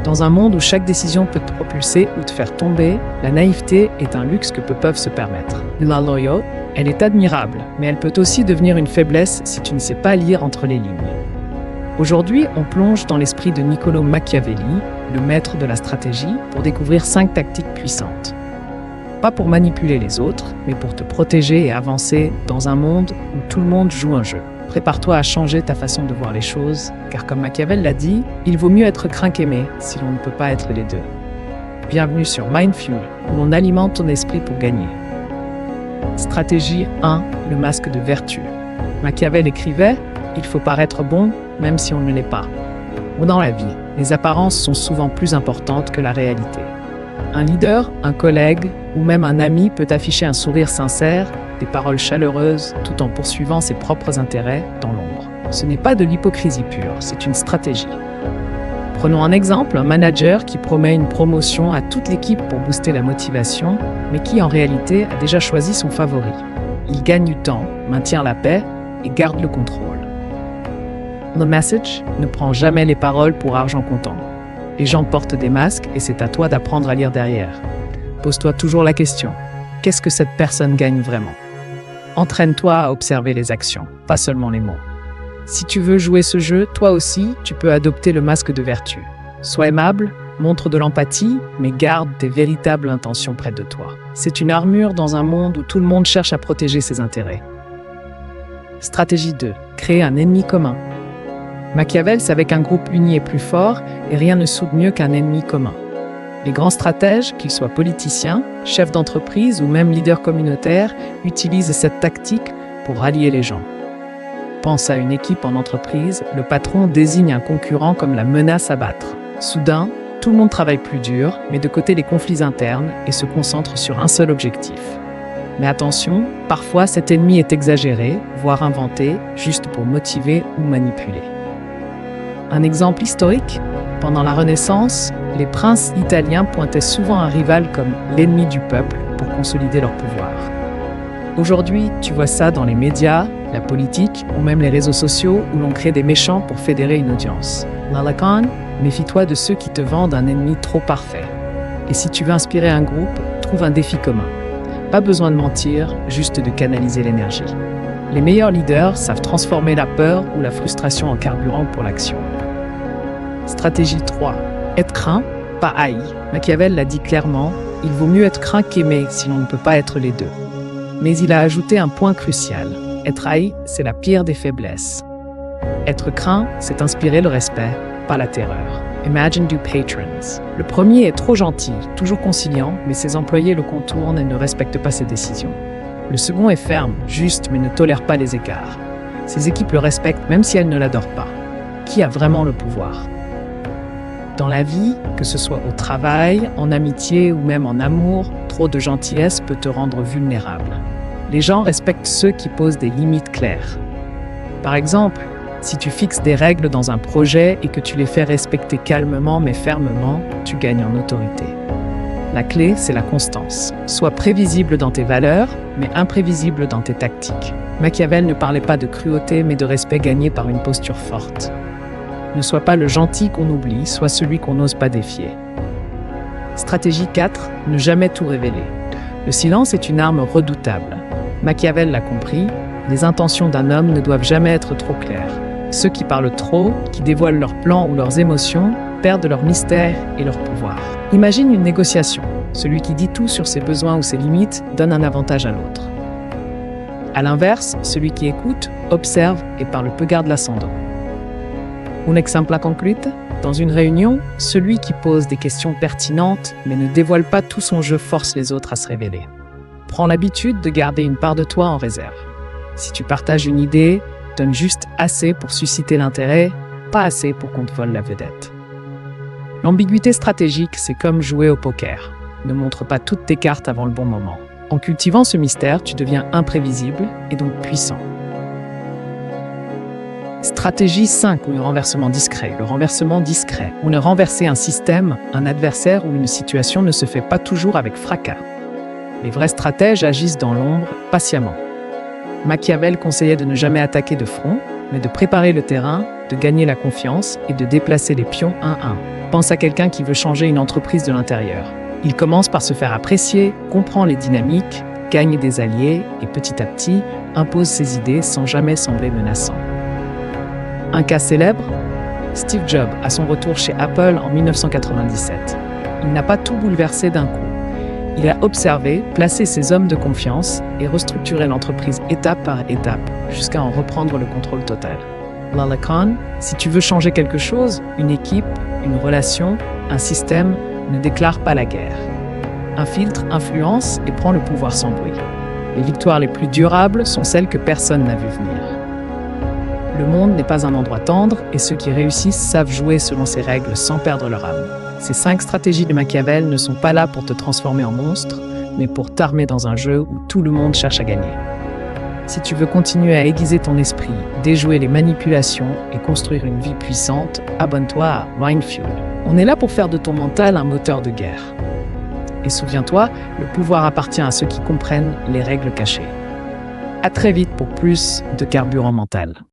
Dans un monde où chaque décision peut te propulser ou te faire tomber, la naïveté est un luxe que peu peuvent se permettre. La loyauté, elle est admirable, mais elle peut aussi devenir une faiblesse si tu ne sais pas lire entre les lignes. Aujourd'hui, on plonge dans l'esprit de Niccolò Machiavelli, le maître de la stratégie, pour découvrir 5 tactiques puissantes. Pas pour manipuler les autres, mais pour te protéger et avancer dans un monde où tout le monde joue un jeu. Prépare-toi à changer ta façon de voir les choses, car comme Machiavel l'a dit, il vaut mieux être craint qu'aimé si l'on ne peut pas être les deux. Bienvenue sur Mindfuel, où l'on alimente ton esprit pour gagner. Stratégie 1, le masque de vertu. Machiavel écrivait « Il faut paraître bon, même si on ne l'est pas ». Ou dans la vie, les apparences sont souvent plus importantes que la réalité. Un leader, un collègue ou même un ami peut afficher un sourire sincère, des paroles chaleureuses, tout en poursuivant ses propres intérêts dans l'ombre. Ce n'est pas de l'hypocrisie pure, c'est une stratégie. Prenons un exemple, un manager qui promet une promotion à toute l'équipe pour booster la motivation, mais qui en réalité a déjà choisi son favori. Il gagne du temps, maintient la paix et garde le contrôle. The message ne prend jamais les paroles pour argent comptant. Les gens portent des masques et c'est à toi d'apprendre à lire derrière. Pose-toi toujours la question, qu'est-ce que cette personne gagne vraiment? Entraîne-toi à observer les actions, pas seulement les mots. Si tu veux jouer ce jeu, toi aussi, tu peux adopter le masque de vertu. Sois aimable, montre de l'empathie, mais garde tes véritables intentions près de toi. C'est une armure dans un monde où tout le monde cherche à protéger ses intérêts. Stratégie 2. Créer un ennemi commun. Machiavel savait qu'un groupe uni est plus fort et rien ne soude mieux qu'un ennemi commun. Les grands stratèges, qu'ils soient politiciens, chefs d'entreprise ou même leaders communautaires, utilisent cette tactique pour rallier les gens. Pense à une équipe en entreprise, le patron désigne un concurrent comme la menace à battre. Soudain, tout le monde travaille plus dur, met de côté les conflits internes et se concentre sur un seul objectif. Mais attention, parfois cet ennemi est exagéré, voire inventé, juste pour motiver ou manipuler. Un exemple historique, pendant la Renaissance, les princes italiens pointaient souvent un rival comme l'ennemi du peuple pour consolider leur pouvoir. Aujourd'hui, tu vois ça dans les médias, la politique ou même les réseaux sociaux où l'on crée des méchants pour fédérer une audience. Lalacan, méfie-toi de ceux qui te vendent un ennemi trop parfait. Et si tu veux inspirer un groupe, trouve un défi commun. Pas besoin de mentir, juste de canaliser l'énergie. Les meilleurs leaders savent transformer la peur ou la frustration en carburant pour l'action. Stratégie 3. Être craint, pas haï. Machiavel l'a dit clairement, il vaut mieux être craint qu'aimé si l'on ne peut pas être les deux. Mais il a ajouté un point crucial. Être haï, c'est la pire des faiblesses. Être craint, c'est inspirer le respect, pas la terreur. Imagine two patrons. Le premier est trop gentil, toujours conciliant, mais ses employés le contournent et ne respectent pas ses décisions. Le second est ferme, juste, mais ne tolère pas les écarts. Ses équipes le respectent même si elles ne l'adorent pas. Qui a vraiment le pouvoir? Dans la vie, que ce soit au travail, en amitié ou même en amour, trop de gentillesse peut te rendre vulnérable. Les gens respectent ceux qui posent des limites claires. Par exemple, si tu fixes des règles dans un projet et que tu les fais respecter calmement mais fermement, tu gagnes en autorité. La clé, c'est la constance. Sois prévisible dans tes valeurs, mais imprévisible dans tes tactiques. Machiavel ne parlait pas de cruauté, mais de respect gagné par une posture forte. Ne sois pas le gentil qu'on oublie, sois celui qu'on n'ose pas défier. Stratégie 4. Ne jamais tout révéler. Le silence est une arme redoutable. Machiavel l'a compris, les intentions d'un homme ne doivent jamais être trop claires. Ceux qui parlent trop, qui dévoilent leurs plans ou leurs émotions, perdent leur mystère et leur pouvoir. Imagine une négociation. Celui qui dit tout sur ses besoins ou ses limites donne un avantage à l'autre. À l'inverse, celui qui écoute, observe et parle peu garde l'ascendant. Un exemple concret, dans une réunion, celui qui pose des questions pertinentes mais ne dévoile pas tout son jeu force les autres à se révéler. Prends l'habitude de garder une part de toi en réserve. Si tu partages une idée, donne juste assez pour susciter l'intérêt, pas assez pour qu'on te vole la vedette. L'ambiguïté stratégique, c'est comme jouer au poker. Ne montre pas toutes tes cartes avant le bon moment. En cultivant ce mystère, tu deviens imprévisible et donc puissant. Stratégie 5, ou le renversement discret. Le renversement discret. On ne renverser un système, un adversaire ou une situation ne se fait pas toujours avec fracas. Les vrais stratèges agissent dans l'ombre, patiemment. Machiavel conseillait de ne jamais attaquer de front, mais de préparer le terrain, de gagner la confiance et de déplacer les pions un à un. Pense à quelqu'un qui veut changer une entreprise de l'intérieur. Il commence par se faire apprécier, comprend les dynamiques, gagne des alliés et petit à petit impose ses idées sans jamais sembler menaçant. Un cas célèbre, Steve Jobs à son retour chez Apple en 1997. Il n'a pas tout bouleversé d'un coup. Il a observé, placé ses hommes de confiance et restructuré l'entreprise étape par étape jusqu'à en reprendre le contrôle total. Lala Khan, si tu veux changer quelque chose, une équipe, une relation, un système, ne déclare pas la guerre. Infiltre, influence et prends le pouvoir sans bruit. Les victoires les plus durables sont celles que personne n'a vu venir. Le monde n'est pas un endroit tendre et ceux qui réussissent savent jouer selon ses règles sans perdre leur âme. Ces 5 stratégies de Machiavel ne sont pas là pour te transformer en monstre, mais pour t'armer dans un jeu où tout le monde cherche à gagner. Si tu veux continuer à aiguiser ton esprit, déjouer les manipulations et construire une vie puissante, abonne-toi à Mindfuel. On est là pour faire de ton mental un moteur de guerre. Et souviens-toi, le pouvoir appartient à ceux qui comprennent les règles cachées. À très vite pour plus de carburant mental.